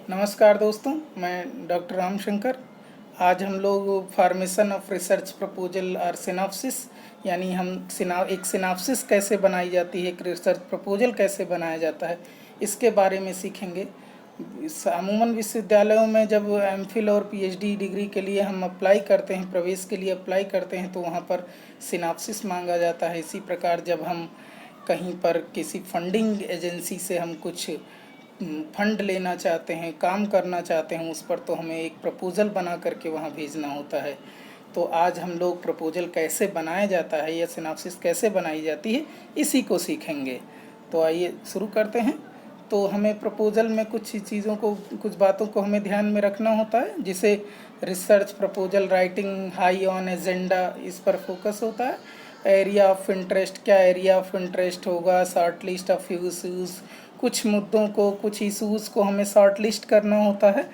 नमस्कार दोस्तों, मैं डॉक्टर रामशंकर। आज हम लोग फॉर्मेशन ऑफ रिसर्च प्रपोजल और सिनॉप्सिस यानी हम एक सिनॉप्सिस कैसे बनाई जाती है, एक रिसर्च प्रपोजल कैसे बनाया जाता है, इसके बारे में सीखेंगे। अमूमन विश्वविद्यालयों में जब एमफिल और पीएचडी डिग्री के लिए हम अप्लाई करते हैं, प्रवेश के लिए अप्लाई करते हैं, तो वहाँ पर सिनॉप्सिस मांगा जाता है। इसी प्रकार जब हम कहीं पर किसी फंडिंग एजेंसी से हम कुछ फंड लेना चाहते हैं, काम करना चाहते हैं उस पर, तो हमें एक प्रपोज़ल बना करके वहाँ भेजना होता है। तो आज हम लोग प्रपोज़ल कैसे बनाया जाता है या सिनॉप्सिस कैसे बनाई जाती है, इसी को सीखेंगे। तो आइए शुरू करते हैं। तो हमें प्रपोज़ल में कुछ चीज़ों को, कुछ बातों को हमें ध्यान में रखना होता है, जिसे research proposal writing high on agenda, इस पर फोकस होता है। एरिया ऑफ इंटरेस्ट, क्या एरिया ऑफ इंटरेस्ट होगा, शॉर्ट लिस्ट ऑफ इशूज़, कुछ मुद्दों को, कुछ इशूज़ को हमें शॉर्ट लिस्ट करना होता है,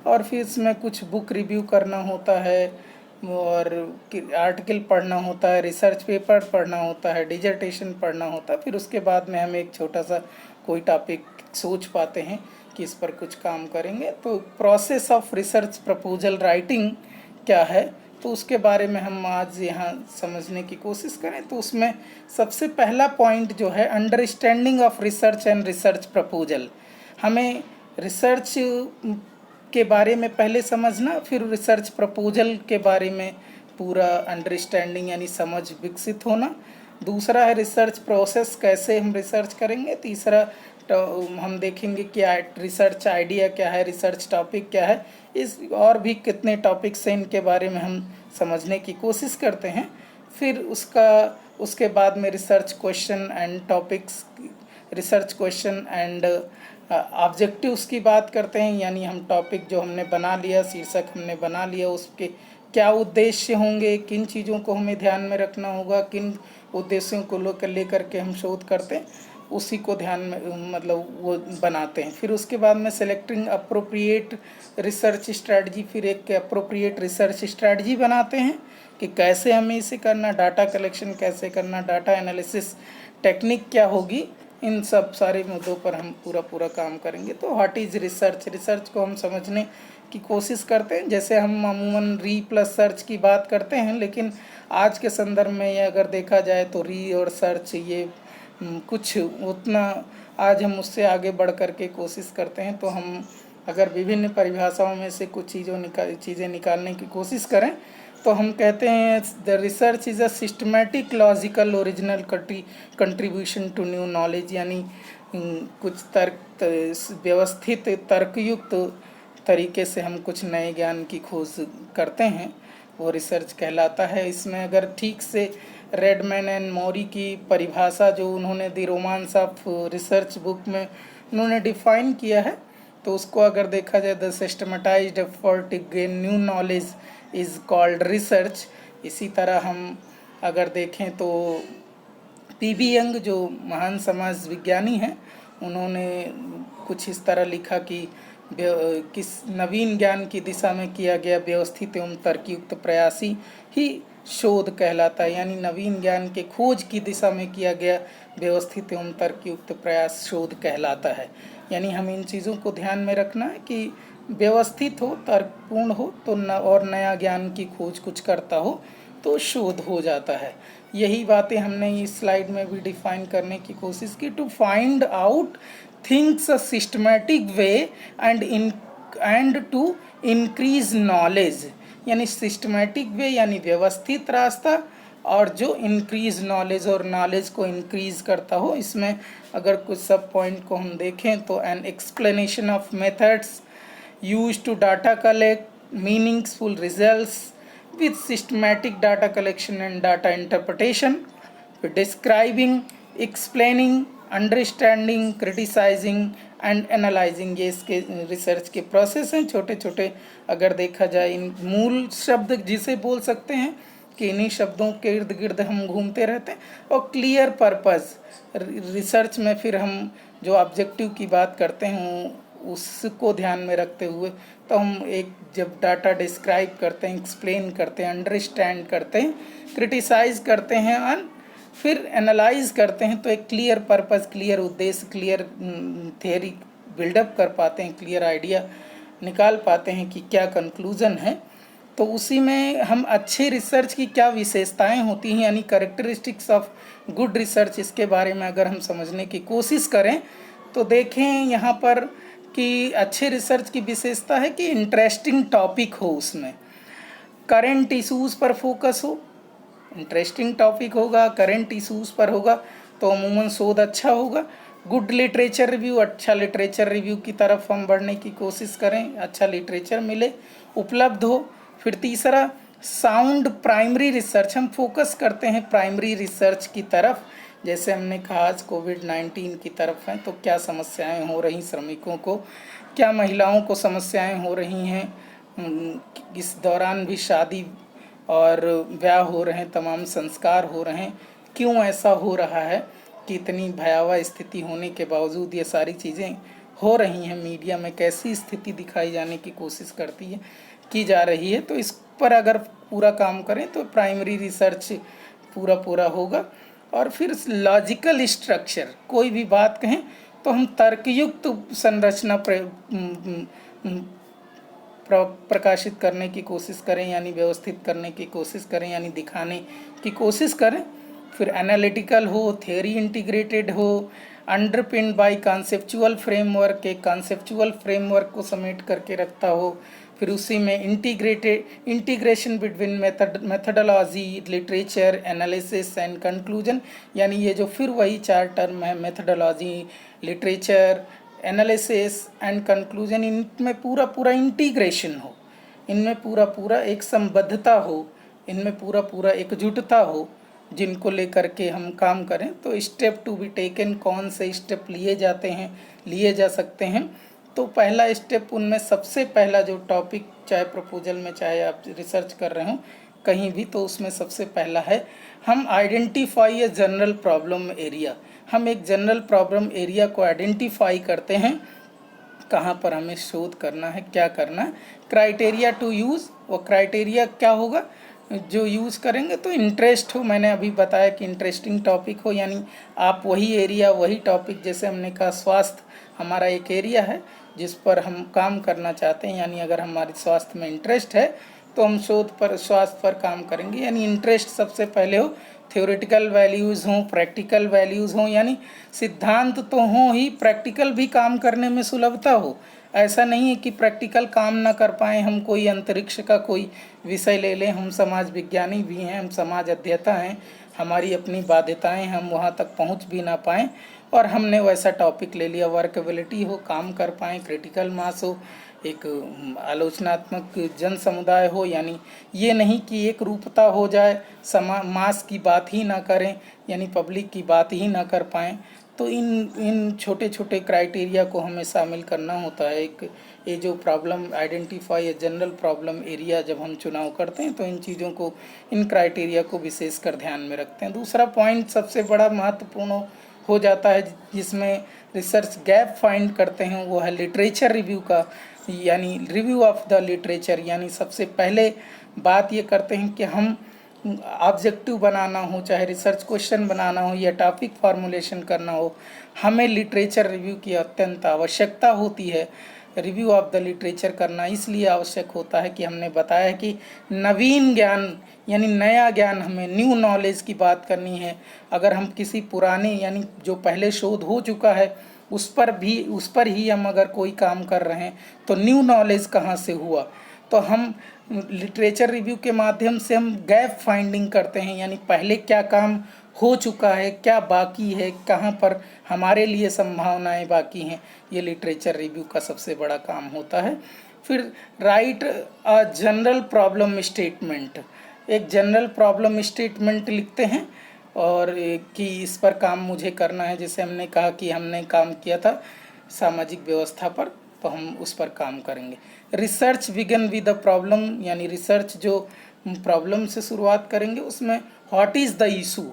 और फिर इसमें कुछ बुक रिव्यू करना होता है, और आर्टिकल पढ़ना होता है, रिसर्च पेपर पढ़ना होता है, डिजर्टेशन पढ़ना होता है। फिर उसके बाद में हम एक छोटा सा कोई टॉपिक सोच पाते हैं कि इस पर कुछ काम करेंगे। तो process of research proposal writing क्या है, तो उसके बारे में हम आज यहाँ समझने की कोशिश करें। तो उसमें सबसे पहला पॉइंट जो है, understanding of research and research proposal. हमें रिसर्च के बारे में पहले समझना, फिर रिसर्च प्रपोजल के बारे में पूरा अंडरस्टैंडिंग यानी समझ विकसित होना। दूसरा है रिसर्च प्रोसेस, कैसे हम रिसर्च करेंगे। तीसरा हम देखेंगे कि रिसर्च आइडिया क्या है, रिसर्च टॉपिक क्या है, इस और भी कितने टॉपिक्स हैं, इनके बारे में हम समझने की कोशिश करते हैं। फिर उसके बाद में research question and topics, research question and objectives की बात करते हैं। यानी हम टॉपिक जो हमने बना लिया, शीर्षक हमने बना लिया, उसके क्या उद्देश्य होंगे, किन चीज़ों को हमें ध्यान में रखना होगा, किन उद्देश्यों को लेकर के हम शोध करते हैं, उसी को ध्यान में मतलब वो बनाते हैं। फिर उसके बाद में सेलेक्टिंग अप्रोप्रिएट रिसर्च स्ट्रेटजी, फिर एक अप्रोप्रिएट रिसर्च स्ट्रेटजी बनाते हैं कि कैसे हमें इसे करना, डाटा कलेक्शन कैसे करना, डाटा एनालिसिस टेक्निक क्या होगी, इन सब सारे मुद्दों पर हम पूरा काम करेंगे। तो व्हाट इज़ रिसर्च, रिसर्च को हम समझने की कोशिश करते हैं। जैसे हम अमूमन री प्लस सर्च की बात करते हैं, लेकिन आज के संदर्भ में ये अगर देखा जाए तो री और सर्च ये कुछ उतना, आज हम उससे आगे बढ़ कर के कोशिश करते हैं। तो हम अगर विभिन्न परिभाषाओं में से कुछ चीज़ें निकालने की कोशिश करें, तो हम कहते हैं the research is a systematic logical original contribution to new knowledge. यानी कुछ व्यवस्थित तर्कयुक्त तरीके से हम कुछ नए ज्ञान की खोज करते हैं, वो रिसर्च कहलाता है। इसमें अगर ठीक से रेडमैन एंड मॉरी की परिभाषा जो उन्होंने the romance of research book में उन्होंने डिफाइन किया है, तो उसको अगर देखा जाए, the systematised effort to gain new knowledge is called research. इसी तरह हम अगर देखें तो पीबी यंग जो महान समाज विज्ञानी हैं, उन्होंने कुछ इस तरह लिखा कि किस नवीन ज्ञान की दिशा में किया गया व्यवस्थित एवं तर्कयुक्त प्रयासी ही शोध कहलाता है। यानी नवीन ज्ञान के खोज की दिशा में किया गया व्यवस्थित एवं तर्कयुक्त प्रयास शोध कहलाता है। यानी हम इन चीज़ों को ध्यान में रखना है कि व्यवस्थित हो, तर्कपूर्ण हो, तो और नया ज्ञान की खोज कुछ करता हो तो शोध हो जाता है। यही बातें हमने इस स्लाइड में भी डिफाइन करने की कोशिश की। To find out things a systematic way and to increase knowledge. यानी सिस्टमैटिक वे यानी व्यवस्थित रास्ता, और जो इंक्रीज नॉलेज और नॉलेज को इंक्रीज करता हो। इसमें अगर कुछ सब पॉइंट को हम देखें तो an explanation of methods use to data collect meaningful results with systematic data collection and data interpretation, describing, explaining, understanding, criticizing and analyzing, ये इसके रिसर्च के प्रोसेस हैं। छोटे छोटे अगर देखा जाए, इन मूल शब्द जिसे बोल सकते हैं कि इन्हीं शब्दों के इर्द गिर्द हम घूमते रहते हैं। और क्लियर पर्पस रिसर्च में फिर हम जो ऑब्जेक्टिव की बात करते हैं उसको ध्यान में रखते हुए, तो हम एक जब डाटा डिस्क्राइब करते हैं, एक्सप्लेन करते हैं, अंडरस्टैंड करते हैं, क्रिटिसाइज करते हैं और फिर एनालाइज करते हैं, तो एक क्लियर पर्पस, क्लियर उद्देश्य, क्लियर थियरी बिल्डअप कर पाते हैं, क्लियर आइडिया निकाल पाते हैं कि क्या कंक्लूज़न है। तो उसी में हम अच्छे रिसर्च की क्या विशेषताएं होती हैं, यानी कैरेक्टरिस्टिक्स ऑफ गुड रिसर्च, इसके बारे में अगर हम समझने की कोशिश करें तो देखें यहाँ पर कि अच्छे रिसर्च की विशेषता है कि इंटरेस्टिंग टॉपिक हो, उसमें करंट इशूज़ पर फोकस हो, इंटरेस्टिंग टॉपिक होगा, करंट इशूज़ पर होगा तो अमूमन शोध अच्छा होगा। गुड लिटरेचर रिव्यू, अच्छा लिटरेचर रिव्यू की तरफ हम बढ़ने की कोशिश करें, अच्छा लिटरेचर मिले, उपलब्ध हो। फिर तीसरा साउंड प्राइमरी रिसर्च, हम फोकस करते हैं प्राइमरी रिसर्च की तरफ। जैसे हमने कहा आज कोविड-19 की तरफ है तो क्या समस्याएं हो रही श्रमिकों को, क्या महिलाओं को समस्याएं हो रही हैं, इस दौरान भी शादी और ब्याह हो रहे हैं, तमाम संस्कार हो रहे हैं, क्यों ऐसा हो रहा है कि इतनी भयावह स्थिति होने के बावजूद ये सारी चीज़ें हो रही हैं, मीडिया में कैसी स्थिति दिखाई जाने की कोशिश की जा रही है। तो इस पर अगर पूरा काम करें तो प्राइमरी रिसर्च पूरा होगा। और फिर लॉजिकल स्ट्रक्चर, कोई भी बात कहें तो हम तर्कयुक्त संरचना प्रकाशित करने की कोशिश करें, यानी व्यवस्थित करने की कोशिश करें, यानी दिखाने की कोशिश करें। फिर एनालिटिकल हो, थ्योरी इंटीग्रेटेड हो, अंडरपिन्ड बाय कॉन्सेप्चुअल फ्रेमवर्क, एक कॉन्सेप्चुअल फ्रेमवर्क को समेट करके रखता हो। फिर उसी में integration between methodology, literature, analysis and conclusion, यानी ये जो फिर वही चार टर्म है, methodology, literature, analysis and conclusion, इनमें पूरा इंटीग्रेशन हो, इनमें पूरा एक संबद्धता हो, इनमें पूरा एकजुटता हो, जिनको लेकर के हम काम करें। तो स्टेप टू बी टेकन, कौन से स्टेप लिए जा सकते हैं। तो पहला स्टेप, उनमें सबसे पहला जो टॉपिक, चाहे प्रपोजल में चाहे आप रिसर्च कर रहे हो कहीं भी, तो उसमें सबसे पहला है हम identify a general problem area. हम एक जनरल प्रॉब्लम एरिया को आइडेंटिफाई करते हैं, कहाँ पर हमें शोध करना है, क्या करना है। क्राइटेरिया टू यूज़, वो क्राइटेरिया क्या होगा जो यूज़ करेंगे, तो इंटरेस्ट हो, मैंने अभी बताया कि इंटरेस्टिंग टॉपिक हो, यानी आप वही एरिया, वही टॉपिक, जैसे हमने कहा स्वास्थ्य हमारा एक एरिया है जिस पर हम काम करना चाहते हैं, यानी अगर हमारे स्वास्थ्य में इंटरेस्ट है तो हम शोध पर, स्वास्थ्य पर काम करेंगे। यानी इंटरेस्ट सबसे पहले हो, थ्योरेटिकल वैल्यूज़ हों, प्रैक्टिकल वैल्यूज़ हों, यानी सिद्धांत तो हों ही, प्रैक्टिकल भी काम करने में सुलभता हो। ऐसा नहीं है कि प्रैक्टिकल काम ना कर पाएँ, हम कोई अंतरिक्ष का कोई विषय ले लें, हम समाज विज्ञानी भी हैं, हम समाज अध्येता हैं, हमारी अपनी बाध्यताएं, हम वहाँ तक पहुँच भी ना पाएँ और हमने वैसा टॉपिक ले लिया, वर्कबिलिटी हो, काम कर पाएँ, क्रिटिकल मास हो, एक आलोचनात्मक जन समुदाय हो, यानी ये नहीं कि एक रूपता हो जाए, मास की बात ही ना करें, यानी पब्लिक की बात ही ना कर पाएँ। तो इन छोटे छोटे क्राइटेरिया को हमें शामिल करना होता है। एक ये जो problem identify, general problem area जब हम चुनाव करते हैं तो इन चीज़ों को, इन क्राइटेरिया को विशेषकर ध्यान में रखते हैं। दूसरा पॉइंट सबसे बड़ा महत्वपूर्ण हो जाता है जिसमें रिसर्च गैप फाइंड करते हैं, वो है लिटरेचर रिव्यू का, यानी रिव्यू ऑफ द लिटरेचर। यानी सबसे पहले बात ये करते हैं कि हम ऑब्जेक्टिव बनाना हो, चाहे रिसर्च क्वेश्चन बनाना हो या टॉपिक फार्मूलेशन करना हो, हमें लिटरेचर रिव्यू की अत्यंत आवश्यकता होती है। रिव्यू ऑफ द लिटरेचर करना इसलिए आवश्यक होता है कि हमने बताया कि नवीन ज्ञान, यानी नया ज्ञान, हमें न्यू नॉलेज की बात करनी है। अगर हम किसी पुराने, यानी जो पहले शोध हो चुका है उस पर ही हम अगर कोई काम कर रहे हैं तो न्यू नॉलेज कहाँ से हुआ। तो हम लिटरेचर रिव्यू के माध्यम से हम गैप फाइंडिंग करते हैं, यानी पहले क्या काम हो चुका है, क्या बाकी है, कहाँ पर हमारे लिए संभावनाएं बाकी हैं, ये लिटरेचर रिव्यू का सबसे बड़ा काम होता है। फिर right a general problem statement, एक जनरल प्रॉब्लम स्टेटमेंट लिखते हैं और कि इस पर काम मुझे करना है। जैसे हमने कहा कि हमने काम किया था सामाजिक व्यवस्था पर, तो हम उस पर काम करेंगे। Research begin with the problem, यानी रिसर्च जो प्रॉब्लम से शुरुआत करेंगे, उसमें व्हाट इज़ द इशू,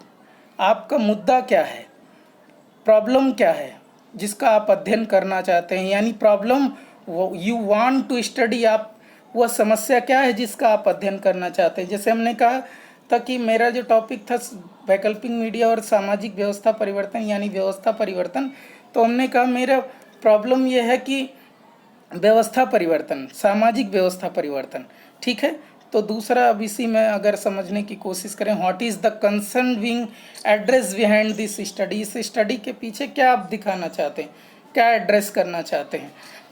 आपका मुद्दा क्या है, प्रॉब्लम क्या है जिसका आप अध्ययन करना चाहते हैं, यानी problem you want to study, आप वह समस्या क्या है जिसका आप अध्ययन करना चाहते हैं। जैसे हमने कहा था कि मेरा जो टॉपिक था वैकल्पिक मीडिया और सामाजिक व्यवस्था परिवर्तन, यानी व्यवस्था परिवर्तन, तो हमने कहा मेरा प्रॉब्लम ये है कि व्यवस्था परिवर्तन, सामाजिक व्यवस्था परिवर्तन, ठीक है। तो दूसरा अब इसी में अगर समझने की कोशिश करें, what is the concern wing address behind this study, इस स्टडी के पीछे क्या आप दिखाना चाहते हैं, क्या एड्रेस करना चाहते हैं,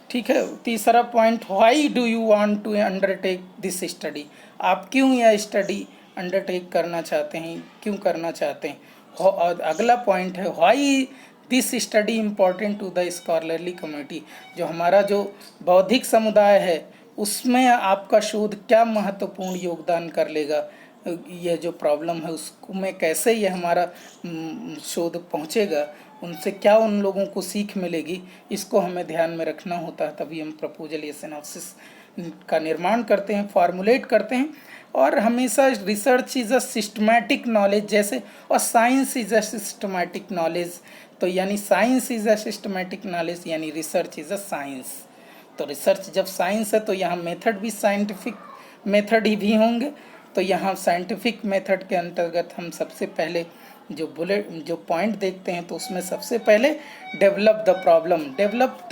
ठीक है। तीसरा point, why do you want to undertake this study, आप क्यों यह स्टडी अंडरटेक करना चाहते हैं, क्यों करना चाहते हैं। और अगला पॉइंट है, why this study important to the scholarly community, जो हमारा जो बौद्धिक समुदाय है उसमें आपका शोध क्या महत्वपूर्ण योगदान कर लेगा, यह जो प्रॉब्लम है उसको में कैसे ये हमारा शोध पहुंचेगा, उनसे क्या उन लोगों को सीख मिलेगी, इसको हमें ध्यान में रखना होता है। तभी हम प्रपोजल या सिनॉप्सिस का निर्माण करते हैं, फॉर्मुलेट करते हैं। और हमेशा research is a systematic knowledge जैसे, और science is a systematic knowledge, तो यानी science is a systematic knowledge यानी रिसर्च इज़ अ साइंस। तो रिसर्च जब साइंस है तो यहाँ मेथड भी साइंटिफिक मेथड ही भी होंगे। तो यहाँ साइंटिफिक मेथड के अंतर्गत हम सबसे पहले जो पॉइंट देखते हैं तो उसमें सबसे पहले डेवलप द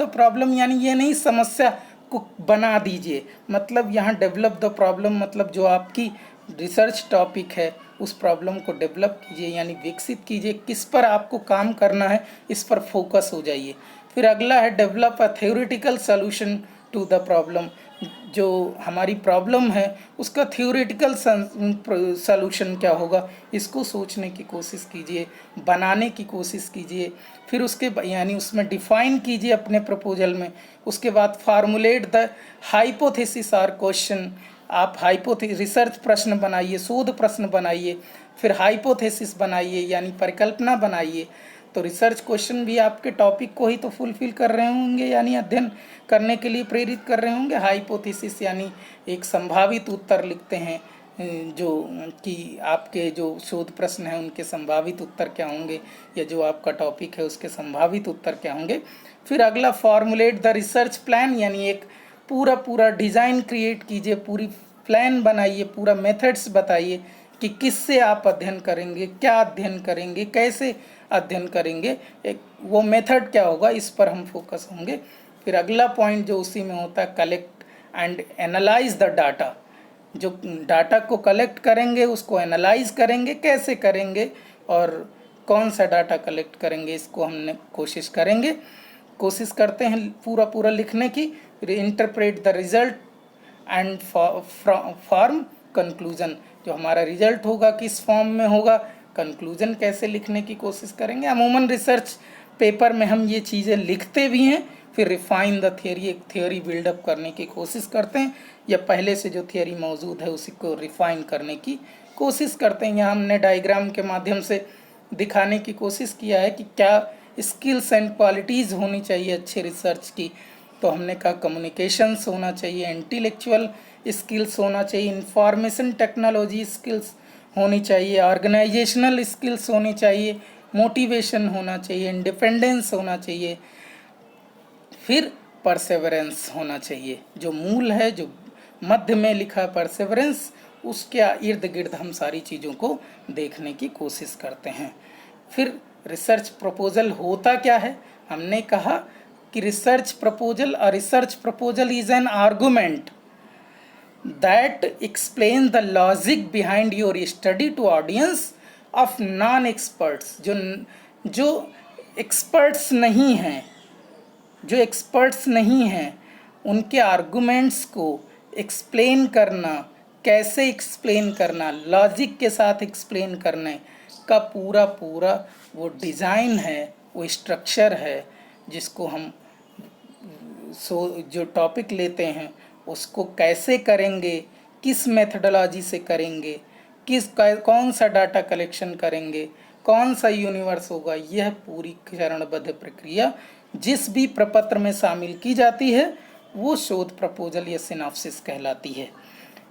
प्रॉब्लम यानी ये नहीं समस्या को बना दीजिए, मतलब यहाँ डेवलप द प्रॉब्लम मतलब जो आपकी रिसर्च टॉपिक है उस प्रॉब्लम को डेवलप कीजिए यानी विकसित कीजिए, किस पर आपको काम करना है इस पर फोकस हो जाइए। फिर अगला है develop a theoretical solution to the problem, जो हमारी प्रॉब्लम है उसका थ्योरेटिकल सॉल्यूशन क्या होगा इसको सोचने की कोशिश कीजिए, बनाने की कोशिश कीजिए। फिर उसके यानी उसमें डिफाइन कीजिए अपने प्रपोजल में। उसके बाद फार्मुलेट द हाइपोथेसिस और क्वेश्चन, आप रिसर्च प्रश्न बनाइए, शोध प्रश्न बनाइए, फिर हाइपोथेसिस बनाइए यानी परिकल्पना बनाइए। तो रिसर्च क्वेश्चन भी आपके टॉपिक को ही तो फुलफिल कर रहे होंगे यानी अध्ययन करने के लिए प्रेरित कर रहे होंगे। हाइपोथेसिस यानी एक संभावित उत्तर लिखते हैं, जो कि आपके जो शोध प्रश्न हैं उनके संभावित उत्तर क्या होंगे या जो आपका टॉपिक है उसके संभावित उत्तर क्या होंगे। फिर अगला फॉर्मुलेट द रिसर्च प्लान यानी एक पूरा डिज़ाइन क्रिएट कीजिए, पूरी प्लान बनाइए, पूरा मेथड्स बताइए कि किससे आप अध्ययन करेंगे, क्या अध्ययन करेंगे, कैसे अध्ययन करेंगे, एक वो मेथड क्या होगा इस पर हम फोकस होंगे। फिर अगला पॉइंट जो उसी में होता है, collect and analyse the data, जो डाटा को कलेक्ट करेंगे उसको एनालाइज करेंगे, कैसे करेंगे और कौन सा डाटा कलेक्ट करेंगे इसको हमने कोशिश करते हैं पूरा लिखने की। फिर interpret the result and form conclusion, जो हमारा रिजल्ट होगा किस फॉर्म में होगा, कंक्लूजन कैसे लिखने की कोशिश करेंगे। अमूमन रिसर्च पेपर में हम ये चीज़ें लिखते भी हैं। फिर रिफाइन द थियरी, एक थियरी बिल्डअप करने की कोशिश करते हैं या पहले से जो थियरी मौजूद है उसी को रिफाइन करने की कोशिश करते हैं। यहाँ हमने डायग्राम के माध्यम से दिखाने की कोशिश किया है कि क्या स्किल्स एंड क्वालिटीज़ होनी चाहिए अच्छे रिसर्च की। तो हमने कहा कम्युनिकेशंस होना चाहिए, इंटेलेक्चुअल स्किल्स होना चाहिए, इंफॉर्मेशन टेक्नोलॉजी स्किल्स होनी चाहिए, ऑर्गेनाइजेशनल स्किल्स होनी चाहिए, मोटिवेशन होना चाहिए, इंडिपेंडेंस होना चाहिए, फिर परसेवरेंस होना चाहिए। जो मूल है, जो मध्य में लिखा परसेवरेंस, उसके इर्द गिर्द हम सारी चीज़ों को देखने की कोशिश करते हैं। फिर रिसर्च प्रपोजल होता क्या है, हमने कहा कि research proposal is an argument that explain the logic behind your study to audience of non-experts, जो एक्सपर्ट्स नहीं हैं उनके आर्गुमेंट्स को एक्सप्लेन करना, कैसे एक्सप्लेन करना, लॉजिक के साथ एक्सप्लेन करने का पूरा वो डिज़ाइन है, वो स्ट्रक्चर है जिसको हम जो टॉपिक लेते हैं उसको कैसे करेंगे, किस मेथडोलॉजी से करेंगे, कौन सा डाटा कलेक्शन करेंगे, कौन सा यूनिवर्स होगा, यह पूरी चरणबद्ध प्रक्रिया जिस भी प्रपत्र में शामिल की जाती है वो शोध प्रपोजल या सिनॉप्सिस कहलाती है।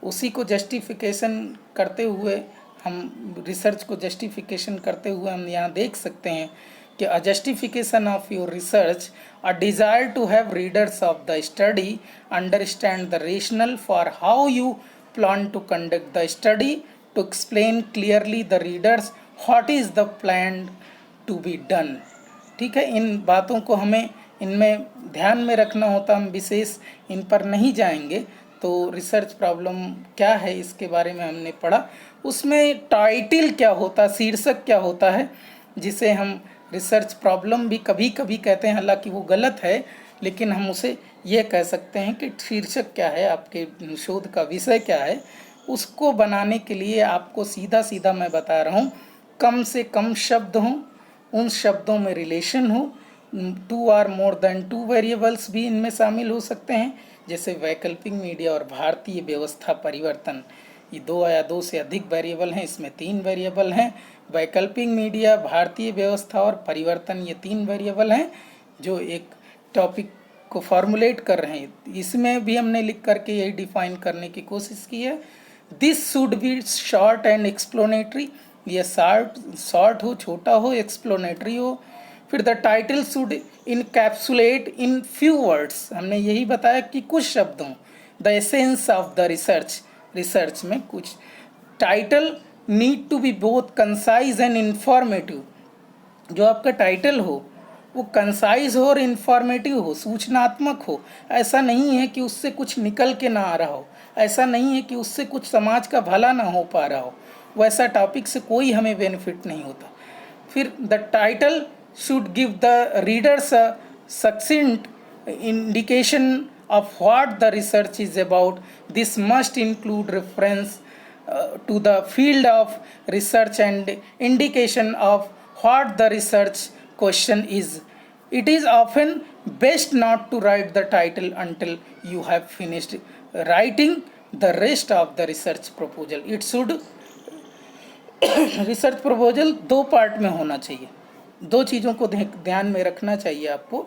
उसी को जस्टिफिकेशन करते हुए हम रिसर्च को जस्टिफिकेशन करते हुए हम यहाँ देख सकते हैं कि a justification of your research, a desire to have readers of the study understand the rationale for how you plan to conduct the study, to explain clearly the readers what is the plan to be done। ठीक है, इन बातों को हमें इनमें ध्यान में रखना होता, हम विशेष इन पर नहीं जाएंगे। तो रिसर्च प्रॉब्लम क्या है इसके बारे में हमने पढ़ा। उसमें टाइटल क्या होता, शीर्षक क्या होता है, जिसे हम रिसर्च प्रॉब्लम भी कभी कभी कहते हैं, हालांकि वो गलत है, लेकिन हम उसे ये कह सकते हैं कि शीर्षक क्या है, आपके शोध का विषय क्या है। उसको बनाने के लिए आपको सीधा सीधा मैं बता रहा हूँ, कम से कम शब्द हों, उन शब्दों में रिलेशन हो, 2 और मोर देन 2 वेरिएबल्स भी इनमें शामिल हो सकते हैं, जैसे वैकल्पिक मीडिया और भारतीय व्यवस्था परिवर्तन, ये 2 या 2 से अधिक वेरिएबल हैं, इसमें 3 वेरिएबल हैं। वैकल्पिक मीडिया, भारतीय व्यवस्था और परिवर्तन, ये 3 वेरिएबल हैं जो एक टॉपिक को फॉर्मुलेट कर रहे हैं। इसमें भी हमने लिख करके यही डिफाइन करने की कोशिश की है। This should be short and explanatory, ये शॉर्ट हो, छोटा हो, एक्सप्लोनेटरी हो। फिर the title should encapsulate in few words, हमने यही बताया कि कुछ शब्दों, the essence of the research में कुछ। Title need to be both concise and informative, जो आपका टाइटल हो वो कंसाइज हो और इन्फॉर्मेटिव हो, सूचनात्मक हो। ऐसा नहीं है कि उससे कुछ निकल के ना आ रहा हो, ऐसा नहीं है कि उससे कुछ समाज का भला ना हो पा रहा हो, वैसा टॉपिक से कोई हमें बेनिफिट नहीं होता। फिर the title should give the readers a सक्सेंट indication of what the research is about. This must include reference to the field of research and indication of what the research question is. It is often best not to write the title until you have finished writing the rest of the research proposal. It should research proposal 2 part में होना चाहिए। 2 चीज़ों को ध्यान में रखना चाहिए आपको,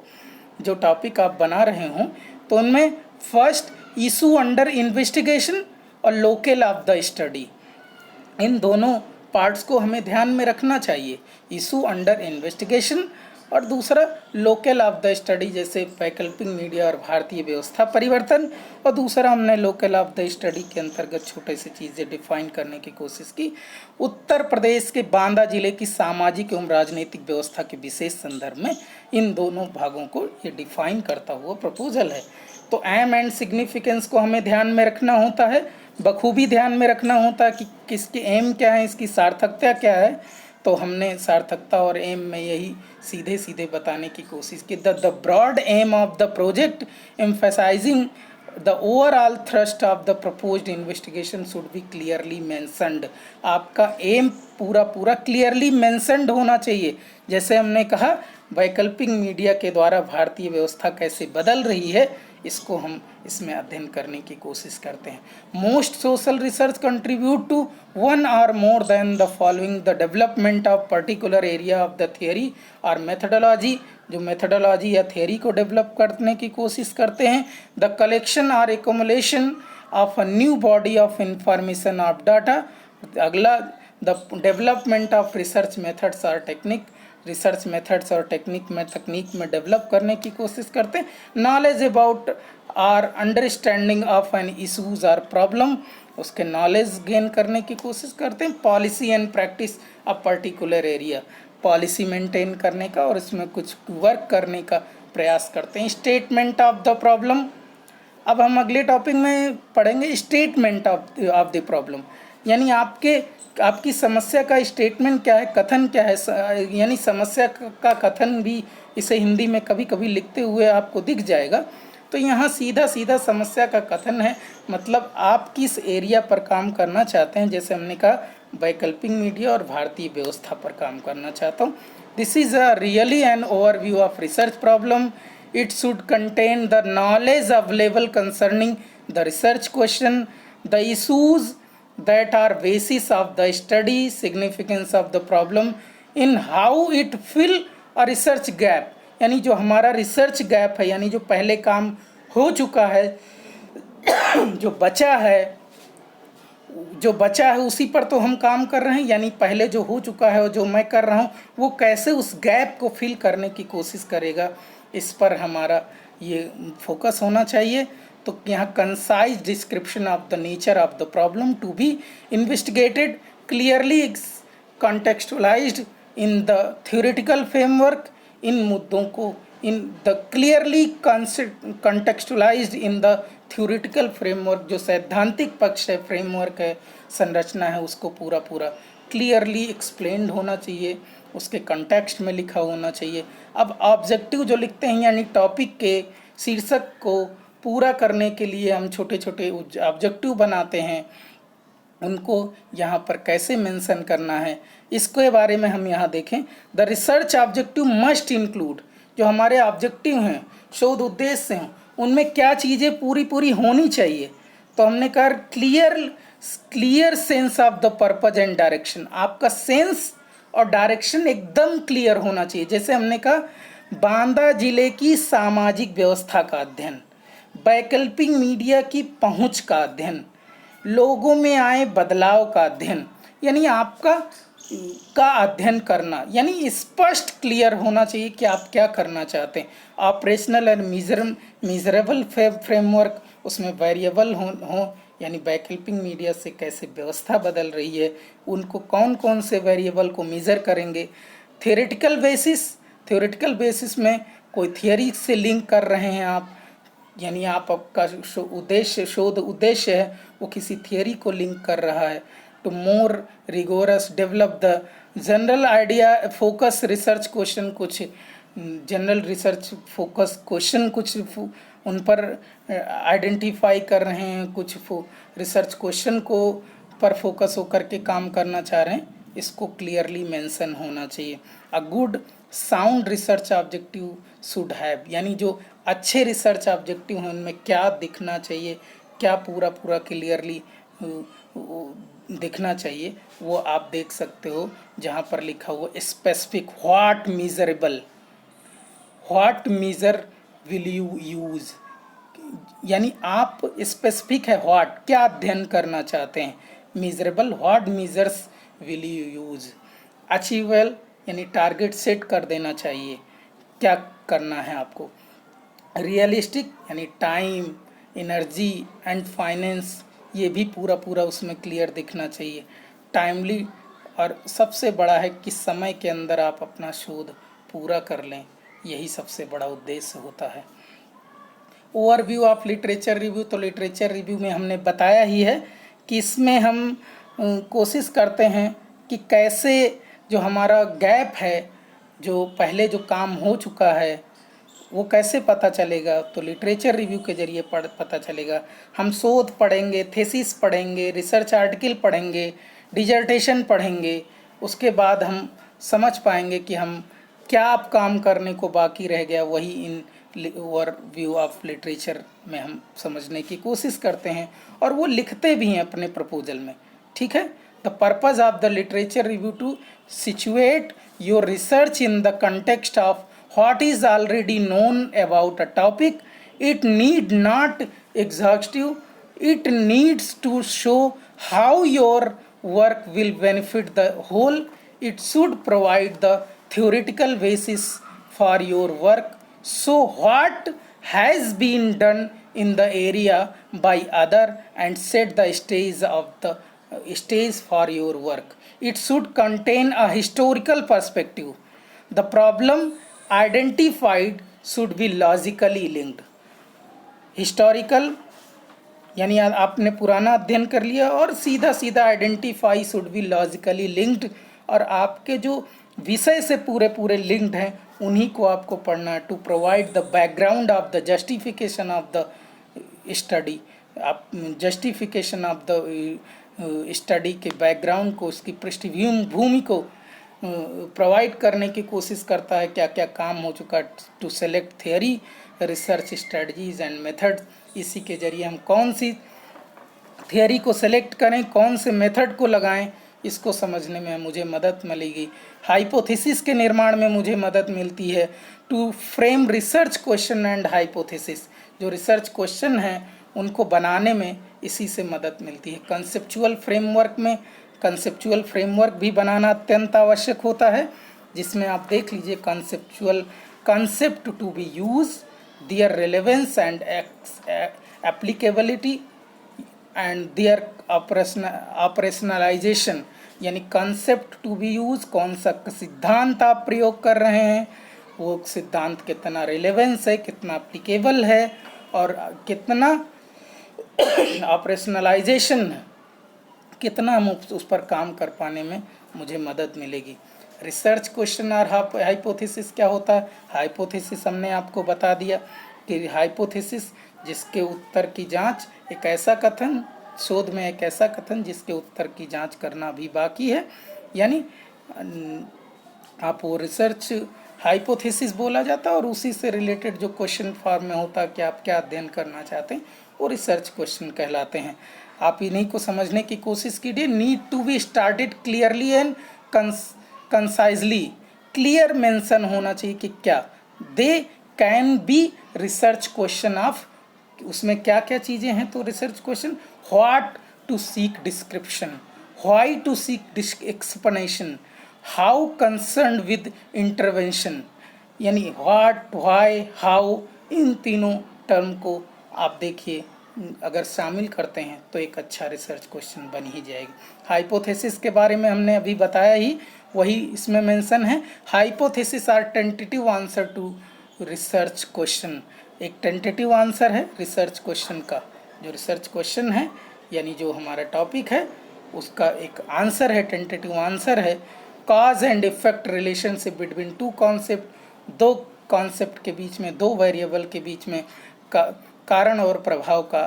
जो टॉपिक आप बना रहे हों तो उनमें फर्स्ट इशू अंडर इन्वेस्टिगेशन और लोकल ऑफ द स्टडी, इन दोनों पार्ट्स को हमें ध्यान में रखना चाहिए। इशू अंडर इन्वेस्टिगेशन और दूसरा लोकल ऑफ द स्टडी, जैसे वैकल्पिक मीडिया और भारतीय व्यवस्था परिवर्तन, और दूसरा हमने लोकल ऑफ द स्टडी के अंतर्गत छोटे से चीज़ें डिफाइन करने की कोशिश की। उत्तर प्रदेश के बांदा जिले की सामाजिक एवं राजनीतिक व्यवस्था के विशेष संदर्भ में इन दोनों भागों को ये डिफाइन करता हुआ प्रपोजल है। तो एम एंड सिग्निफिकेंस को हमें ध्यान में रखना होता है, बखूबी ध्यान में रखना होता है कि किसकी एम क्या है, इसकी सार्थकता क्या है। तो हमने सार्थकता और एम में यही सीधे सीधे बताने की कोशिश की। The broad aim of the project emphasising the overall thrust of the proposed investigation should be clearly mentioned. आपका एम पूरा क्लियरली मेंशन्ड होना चाहिए। जैसे हमने कहा वैकल्पिक मीडिया के द्वारा भारतीय व्यवस्था कैसे बदल रही है, इसको हम इसमें अध्ययन करने की कोशिश करते हैं। Most social research contribute to one और more than the following: the development of particular area of the theory और मेथडोलॉजी, जो मेथडोलॉजी या थियरी को डेवलप करने की कोशिश करते हैं। द कलेक्शन और accumulation of a new body of information of data. अगला the development of research methods और टेक्निक, रिसर्च मेथड्स और तकनीक में डेवलप करने की कोशिश करते हैं। Knowledge about are understanding of N issues और प्रॉब्लम, उसके नॉलेज गेन करने की कोशिश करते हैं। Policy and practice of particular area, policy maintain करने का और इसमें कुछ वर्क करने का प्रयास करते हैं। स्टेटमेंट ऑफ द प्रॉब्लम, अब हम अगले टॉपिक में पढ़ेंगे स्टेटमेंट ऑफ द प्रॉब्लम, यानी आपकी समस्या का स्टेटमेंट क्या है, कथन क्या है, यानी समस्या का कथन भी इसे हिंदी में कभी कभी लिखते हुए आपको दिख जाएगा। तो यहाँ सीधा समस्या का कथन है, मतलब आप किस एरिया पर काम करना चाहते हैं। जैसे हमने कहा वैकल्पिक मीडिया और भारतीय व्यवस्था पर काम करना चाहता हूँ। This is a really an overview of research problem. It should contain the knowledge available concerning the research question, the issues that are basis of the study, significance of the problem, in how it fill a research gap, यानी जो हमारा research gap है, यानी जो पहले काम हो चुका है, जो बचा है उसी पर तो हम काम कर रहे हैं, यानी पहले जो हो चुका है और जो मैं कर रहा हूँ वो कैसे उस गैप को फिल करने की कोशिश करेगा, इस पर हमारा ये फोकस होना चाहिए। तो यहाँ concise description of the nature of the problem to be investigated, clearly contextualized in the theoretical framework, इन मुद्दों को in the clearly contextualized in the theoretical framework, जो सैद्धांतिक पक्ष है, फ्रेमवर्क है, संरचना है, उसको पूरा पूरा क्लियरली एक्सप्लेन्ड होना चाहिए, उसके कंटेक्स्ट में लिखा होना चाहिए। अब ऑब्जेक्टिव जो लिखते हैं, यानी टॉपिक के शीर्षक को पूरा करने के लिए हम छोटे छोटे ऑब्जेक्टिव बनाते हैं, उनको यहाँ पर कैसे मेंशन करना है, इसके बारे में हम यहाँ देखें। The research objective must include, जो हमारे ऑब्जेक्टिव हैं, शोध उद्देश्य हैं, उनमें क्या चीज़ें पूरी पूरी होनी चाहिए। तो हमने कहा clear sense of the purpose and direction, आपका सेंस और डायरेक्शन एकदम क्लियर होना चाहिए। जैसे हमने कहा बांदा जिले की सामाजिक व्यवस्था का अध्ययन, वैकल्पिक मीडिया की पहुंच का अध्ययन, लोगों में आए बदलाव का अध्ययन, यानी आपका अध्ययन करना, यानी स्पष्ट क्लियर होना चाहिए कि आप क्या करना चाहते हैं। ऑपरेशनल एंड मेजरेबल फ्रेमवर्क, उसमें वेरिएबल हो यानी वैकल्पिक मीडिया से कैसे व्यवस्था बदल रही है, उनको कौन कौन से वेरिएबल को मेज़र करेंगे। थ्योरेटिकल बेसिस में कोई थियरी से लिंक कर रहे हैं आप, यानी आपका शोध उद्देश्य है वो किसी थियरी को लिंक कर रहा है। To more rigorous develop the general idea focus research question, कुछ जनरल रिसर्च फोकस क्वेश्चन कुछ उन पर आइडेंटिफाई कर रहे हैं, कुछ रिसर्च क्वेश्चन को पर फोकस होकर के काम करना चाह रहे हैं, इसको क्लियरली मेंशन होना चाहिए। A good sound research objective should have, यानी जो अच्छे रिसर्च ऑब्जेक्टिव हैं उनमें क्या दिखना चाहिए, क्या पूरा पूरा क्लियरली दिखना चाहिए, वो आप देख सकते हो जहाँ पर लिखा हुआ specific what measure will you use, यानी आप स्पेसिफिक है व्हाट, क्या अध्ययन करना चाहते हैं, measurable what measures will you use, achievable यानी टारगेट सेट कर देना चाहिए, क्या करना है आपको, रियलिस्टिक यानी टाइम, एनर्जी एंड फाइनेंस, ये भी पूरा पूरा उसमें क्लियर दिखना चाहिए, टाइमली, और सबसे बड़ा है कि समय के अंदर आप अपना शोध पूरा कर लें, यही सबसे बड़ा उद्देश्य होता है। ओवरव्यू ऑफ लिटरेचर रिव्यू, तो लिटरेचर रिव्यू में हमने बताया ही है कि इसमें हम कोशिश करते हैं कि कैसे जो हमारा गैप है, जो पहले जो काम हो चुका है वो कैसे पता चलेगा, तो लिटरेचर रिव्यू के जरिए पता चलेगा। हम शोध पढ़ेंगे, थीसिस पढ़ेंगे, रिसर्च आर्टिकल पढ़ेंगे, डिजर्टेशन पढ़ेंगे, उसके बाद हम समझ पाएंगे कि हम क्या आप काम करने को बाकी रह गया, वही इन ओवरव्यू ऑफ लिटरेचर में हम समझने की कोशिश करते हैं, और वो लिखते भी हैं अपने प्रपोजल में। ठीक है, the purpose of the literature review to situate your research in the context of what is already known about a topic. It need not exhaustive, it needs to show how your work will benefit the whole. It should provide the theoretical basis for your work, so what has been done in the area by other and set the stage for your work. It should contain a historical perspective. The problem identified should be logically linked. Historical यानी आपने पुराना अध्ययन कर लिया, और सीधा सीधा identify should be logically linked, और आपके जो विषय से पूरे पूरे लिंक्ड हैं उन्हीं को आपको पढ़ना है। To provide the background of the justification of the study, आप जस्टिफिकेशन ऑफ द स्टडी के बैकग्राउंड को, उसकी पृष्ठभूमि को प्रोवाइड करने की कोशिश करता है, क्या क्या काम हो चुका। To select theory, research strategies and method, इसी के जरिए हम कौन सी थियरी को सेलेक्ट करें, कौन से मेथड को लगाएं, इसको समझने में मुझे मदद मिलेगी। हाइपोथेसिस के निर्माण में मुझे मदद मिलती है। To frame research question and hypothesis, जो रिसर्च क्वेश्चन हैं उनको बनाने में इसी से मदद मिलती है। कंसेप्चुअल फ्रेमवर्क में कंसेप्चुअल फ्रेमवर्क भी बनाना अत्यंत आवश्यक होता है, जिसमें आप देख लीजिए concept to be use, their relevance and applicability and their operationalisation, यानी कंसेप्ट टू बी यूज, कौन सा सिद्धांत आप प्रयोग कर रहे हैं, वो सिद्धांत कितना रिलेवेंस है, कितना अप्लीकेबल है और कितना ऑपरेशनलाइजेशन है, कितना हम उस पर काम कर पाने में मुझे मदद मिलेगी। रिसर्च क्वेश्चन और हाइपोथेसिस क्या होता है? हाइपोथेसिस हमने आपको बता दिया कि हाइपोथेसिस जिसके उत्तर की जांच, एक ऐसा कथन, शोध में एक ऐसा कथन जिसके उत्तर की जांच करना भी बाकी है, यानी आप वो रिसर्च हाइपोथेसिस बोला जाता है और उसी से रिलेटेड जो क्वेश्चन फॉर्म में होता है कि आप क्या अध्ययन करना चाहते हैं, वो रिसर्च क्वेश्चन कहलाते हैं। आप इन्हीं को समझने की कोशिश कीजिए। Need to be started clearly and concisely, clear mention होना चाहिए कि क्या they can be research question of, उसमें क्या क्या चीज़ें हैं। तो research question, what to seek description, why to seek explanation, how concern with intervention, यानी व्हाट, व्हाई, हाउ, इन तीनों टर्म को आप देखिए अगर शामिल करते हैं तो एक अच्छा रिसर्च क्वेश्चन बन ही जाएगी। हाइपोथेसिस के बारे में हमने अभी बताया ही, वही इसमें मेंशन है। Hypothesis are tentative answer to research question, एक टेंटेटिव आंसर है रिसर्च क्वेश्चन का। जो रिसर्च क्वेश्चन है यानी जो हमारा टॉपिक है उसका एक आंसर है, टेंटेटिव आंसर है। Cause and effect relationship between two concept, दो कॉन्सेप्ट के बीच में, दो वेरिएबल के बीच में कारण और प्रभाव का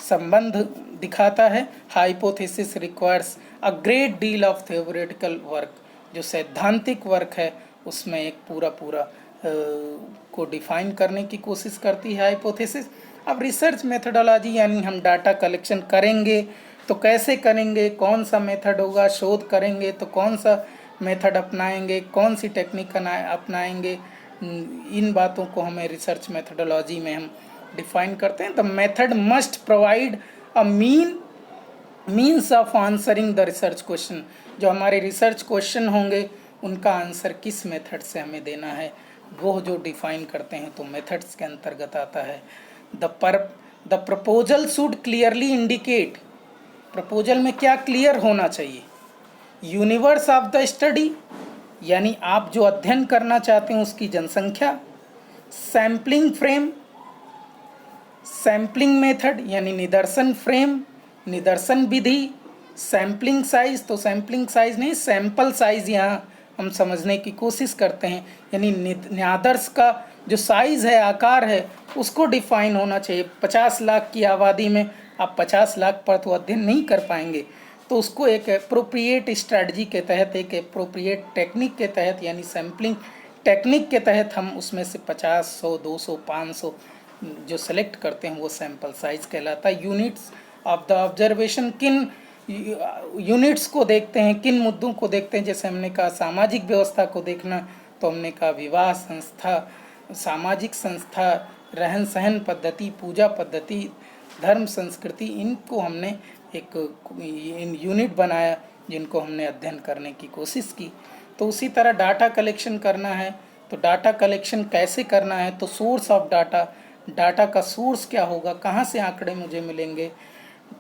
संबंध दिखाता है। Hypothesis requires a great deal of theoretical work, जो सैद्धांतिक वर्क है उसमें एक पूरा को डिफाइन करने की कोशिश करती है हाइपोथेसिस। अब रिसर्च मेथडोलॉजी यानी हम डाटा कलेक्शन करेंगे तो कैसे करेंगे, कौन सा मेथड होगा, शोध करेंगे तो कौन सा मेथड अपनाएंगे, कौन सी टेक्निक अपनाएंगे, इन बातों को हमें रिसर्च मेथडोलॉजी में हम डिफाइन करते हैं। The method must provide a means of answering the research question, जो हमारे रिसर्च क्वेश्चन होंगे उनका आंसर किस मेथड से हमें देना है वो जो डिफाइन करते हैं तो मेथड्स के अंतर्गत आता है। The proposal should clearly indicate, proposal में क्या क्लियर होना चाहिए, यूनिवर्स ऑफ द स्टडी यानी आप जो अध्ययन करना चाहते हैं उसकी जनसंख्या, सैम्पलिंग फ्रेम, सैम्पलिंग मेथड यानी निदर्शन फ्रेम, निदर्शन विधि, सैम्पलिंग साइज, तो सैम्पलिंग साइज नहीं सैंपल साइज यहाँ हम समझने की कोशिश करते हैं, यानी निदर्श का जो साइज है, आकार है, उसको डिफाइन होना चाहिए। 50 लाख की आबादी में आप 50 लाख पर तो अध्ययन नहीं कर पाएंगे, तो उसको एक अप्रोप्रिएट स्ट्रैटेजी के तहत, एक अप्रोप्रिएट टेक्निक के तहत यानी सैम्पलिंग टेक्निक के तहत हम उसमें से 50, 100, 200, 500 जो सेलेक्ट करते हैं वो सैंपल साइज कहलाता है। यूनिट्स ऑफ द ऑब्जर्वेशन, किन यूनिट्स को देखते हैं, किन मुद्दों को देखते हैं, जैसे हमने कहा सामाजिक व्यवस्था को देखना, तो हमने कहा विवाह संस्था, सामाजिक संस्था, रहन सहन पद्धति, पूजा पद्धति, धर्म संस्कृति, इनको हमने एक यूनिट बनाया जिनको हमने अध्ययन करने की कोशिश की। तो उसी तरह डाटा कलेक्शन करना है, तो डाटा कलेक्शन कैसे करना है, तो सोर्स ऑफ डाटा, डाटा का सोर्स क्या होगा, कहाँ से आंकड़े मुझे मिलेंगे,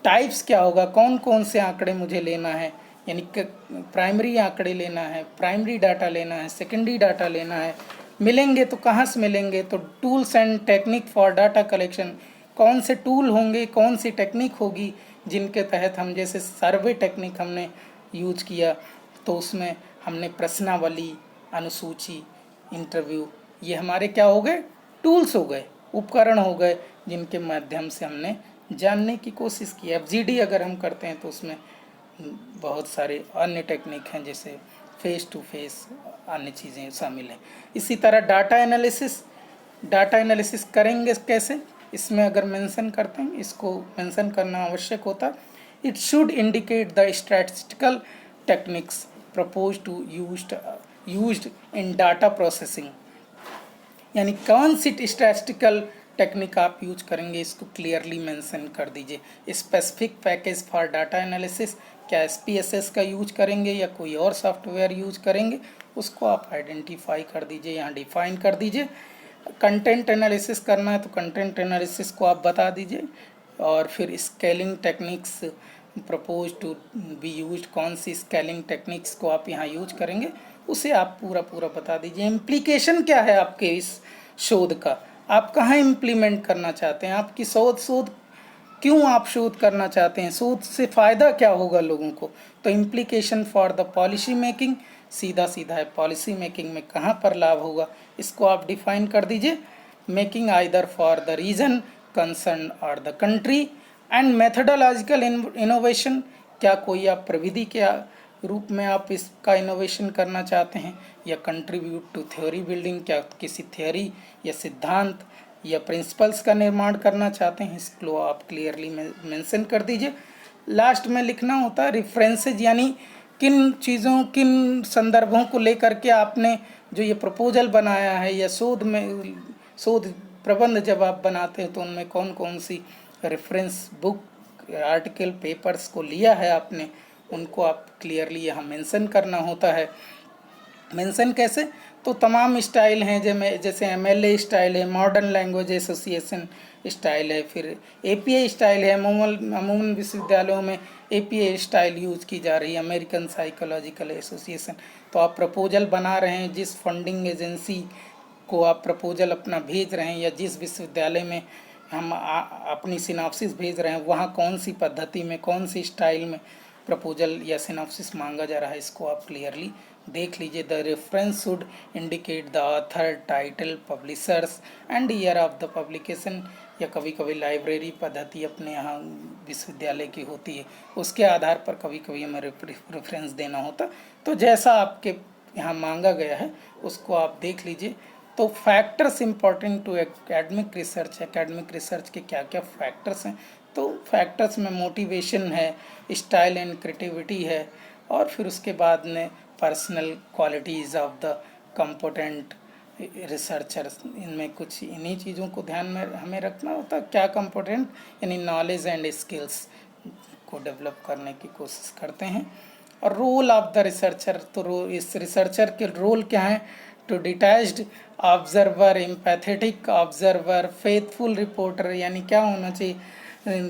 टाइप्स क्या होगा, कौन कौन से आंकड़े मुझे लेना है, यानी प्राइमरी आंकड़े लेना है, प्राइमरी डाटा लेना है, सेकेंडरी डाटा लेना है, मिलेंगे तो कहाँ से मिलेंगे, तो tools and technique for data collection, कौन से टूल होंगे, कौन सी टेक्निक होगी जिनके तहत हम, जैसे सर्वे टेक्निक हमने यूज किया तो उसमें हमने प्रश्नावली, अनुसूची, इंटरव्यू, ये हमारे क्या हो गए, टूल्स हो गए, उपकरण हो गए जिनके माध्यम से हमने जानने की कोशिश की। FGD अगर हम करते हैं तो उसमें बहुत सारे अन्य टेक्निक हैं जैसे फेस टू फेस, अन्य चीज़ें शामिल हैं। इसी तरह डाटा एनालिसिस, डाटा एनालिसिस करेंगे कैसे, इसमें अगर मेंशन करते हैं, इसको मेंशन करना आवश्यक होता। It should indicate the statistical techniques propose to used in data processing, यानी कौन सी स्टैटिस्टिकल टेक्निक आप यूज करेंगे इसको क्लियरली मेंशन कर दीजिए। Specific package for data analysis, क्या SPSS का यूज करेंगे या कोई और सॉफ्टवेयर यूज करेंगे, उसको आप आइडेंटिफाई कर दीजिए, यहाँ डिफाइन कर दीजिए। कंटेंट एनालिसिस करना है तो कंटेंट एनालिसिस को आप बता दीजिए, और फिर scaling techniques propose to be use, कौन सी स्केलिंग टेक्निक्स को आप यहाँ यूज करेंगे उसे आप पूरा पूरा बता दीजिए। इम्प्लीकेशन क्या है आपके इस शोध का, आप कहाँ इम्प्लीमेंट करना चाहते हैं, आपकी शोध क्यों आप शोध करना चाहते हैं, शोध से फ़ायदा क्या होगा लोगों को। तो implication for the policy making, सीधा सीधा है पॉलिसी मेकिंग में कहाँ पर लाभ होगा, इसको आप डिफाइन कर दीजिए। Making either for the region concern और the country and methodological innovation, क्या कोई आप प्रविधि के रूप में आप इसका इनोवेशन करना चाहते हैं, या कंट्रीब्यूट टू थ्योरी बिल्डिंग, क्या किसी थ्योरी या सिद्धांत या प्रिंसिपल्स का निर्माण करना चाहते हैं, इसको आप क्लियरली मेंशन कर दीजिए। लास्ट में लिखना होता है रेफरेंसेज, यानी किन चीज़ों किन संदर्भों को लेकर के आपने जो ये प्रपोजल बनाया है या शोध प्रबंध जब आप बनाते हैं तो उनमें कौन कौन सी रेफरेंस बुक, आर्टिकल, पेपर्स को लिया है आपने, उनको आप क्लियरली यहाँ मेंशन करना होता है। मेंशन कैसे, तो तमाम स्टाइल हैं, जैसे MLA स्टाइल है, मॉडर्न लैंग्वेज एसोसिएशन स्टाइल है, फिर APA स्टाइल है। अमूमन विश्वविद्यालयों में APA स्टाइल यूज की जा रही है, अमेरिकन साइकोलॉजिकल एसोसिएशन। तो आप प्रपोजल बना रहे हैं, जिस फंडिंग एजेंसी को आप प्रपोजल अपना भेज रहे हैं या जिस विश्वविद्यालय में हम अपनी सिनॉप्सिस भेज रहे हैं, वहाँ कौन सी पद्धति में, कौन सी स्टाइल में प्रपोजल या सिनॉप्सिस मांगा जा रहा है, इसको आप क्लियरली देख लीजिए। The reference should indicate the author, title, publishers and year of the publication, या कभी कभी लाइब्रेरी पद्धति अपने यहाँ विश्वविद्यालय की होती है, उसके आधार पर कभी कभी हमें रेफरेंस देना होता। तो जैसा आपके यहाँ मांगा गया है उसको आप देख लीजिए। तो factors important to academic research के क्या क्या फैक्टर्स हैं, तो फैक्टर्स में मोटिवेशन है, स्टाइल एंड क्रिएटिविटी है, और फिर उसके बाद में personal qualities of the competent researchers. इनमें कुछ इन्हीं चीज़ों को ध्यान में हमें रखना होता है। क्या कंपोटेंट, यानी नॉलेज एंड स्किल्स को डेवलप करने की कोशिश करते हैं। और रोल ऑफ द रिसर्चर, तो इस रिसर्चर के रोल क्या है, to detached observer, empathetic observer, faithful reporter, यानी क्या होना चाहिए,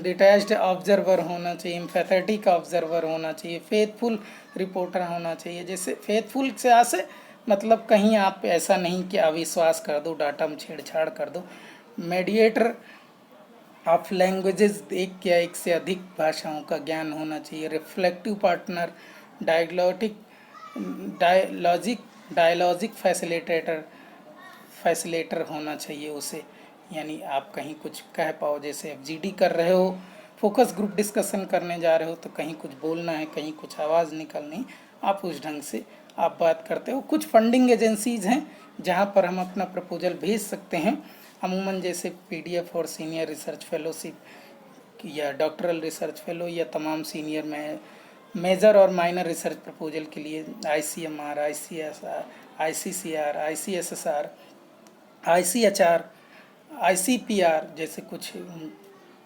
डिटैच्ड ऑब्जर्वर होना चाहिए, एम्पैथेटिक ऑब्जर्वर होना चाहिए, फेथफुल रिपोर्टर होना चाहिए। जैसे फेथफुल से मतलब कहीं आप ऐसा नहीं कि अविश्वास कर दो, डाटा में छेड़छाड़ कर दो। मेडिएटर ऑफ लैंग्वेजेस, एक या एक से अधिक भाषाओं का ज्ञान होना चाहिए। रिफ्लेक्टिव पार्टनर, डायलॉजिक फैसिलेटर होना चाहिए उसे, यानी आप कहीं कुछ कह पाओ, जैसे FGD कर रहे हो, फोकस ग्रुप डिस्कशन करने जा रहे हो, तो कहीं कुछ बोलना है, कहीं कुछ आवाज़ निकलनी, आप उस ढंग से आप बात करते हो। कुछ फंडिंग एजेंसीज़ हैं जहाँ पर हम अपना प्रपोजल भेज सकते हैं, अमूमन जैसे PDF और सीनियर रिसर्च फेलोशिप या डॉक्टरल रिसर्च फेलो, या तमाम सीनियर में मेजर और माइनर रिसर्च प्रपोजल के लिए ICMR, ICSR, ICCR, ICSSR, ICHR, ICPR जैसे कुछ,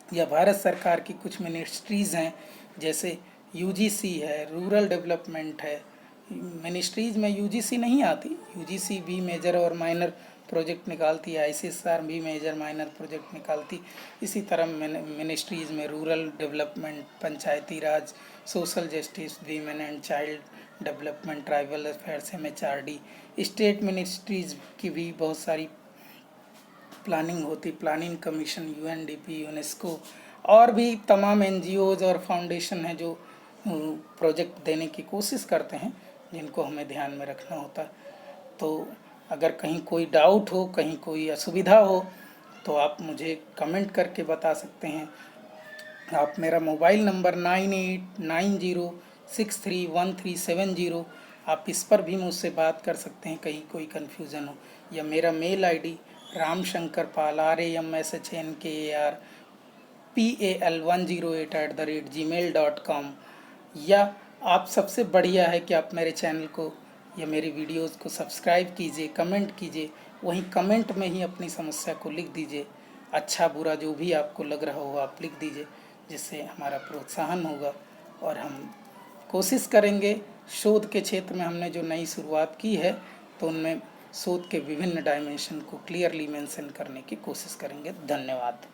या भारत सरकार की कुछ मिनिस्ट्रीज़ हैं, जैसे UGC है, रूरल डेवलपमेंट है। मिनिस्ट्रीज़ में UGC नहीं आती, UGC भी मेजर और माइनर प्रोजेक्ट निकालती है, ICSR भी मेजर माइनर प्रोजेक्ट निकालती। इसी तरह मिनिस्ट्रीज़ में rural development, Panchayati Raj, social justice, women and child development, tribal affairs, MHRD, state ministries की भी बहुत सारी प्लानिंग होती, प्लानिंग कमीशन, UNDP, यूनेस्को, और भी तमाम NGOज और फाउंडेशन हैं जो प्रोजेक्ट देने की कोशिश करते हैं, जिनको हमें ध्यान में रखना होता है। तो अगर कहीं कोई डाउट हो, कहीं कोई असुविधा हो, तो आप मुझे कमेंट करके बता सकते हैं। आप मेरा मोबाइल नंबर 9890631370, आप इस पर भी मुझसे बात कर सकते हैं कहीं कोई कन्फ्यूज़न हो, या मेरा मेल ID ramshankarpal ramshankarpal108@gmail.com, या आप सबसे बढ़िया है कि आप मेरे चैनल को या मेरी वीडियोस को सब्सक्राइब कीजिए, कमेंट कीजिए, वहीं कमेंट में ही अपनी समस्या को लिख दीजिए। अच्छा बुरा जो भी आपको लग रहा हो आप लिख दीजिए, जिससे हमारा प्रोत्साहन होगा, और हम कोशिश करेंगे शोध के क्षेत्र में हमने जो नई शुरुआत की है, तो उनमें शोध के विभिन्न डायमेंशन को क्लियरली मेंशन करने की कोशिश करेंगे। धन्यवाद।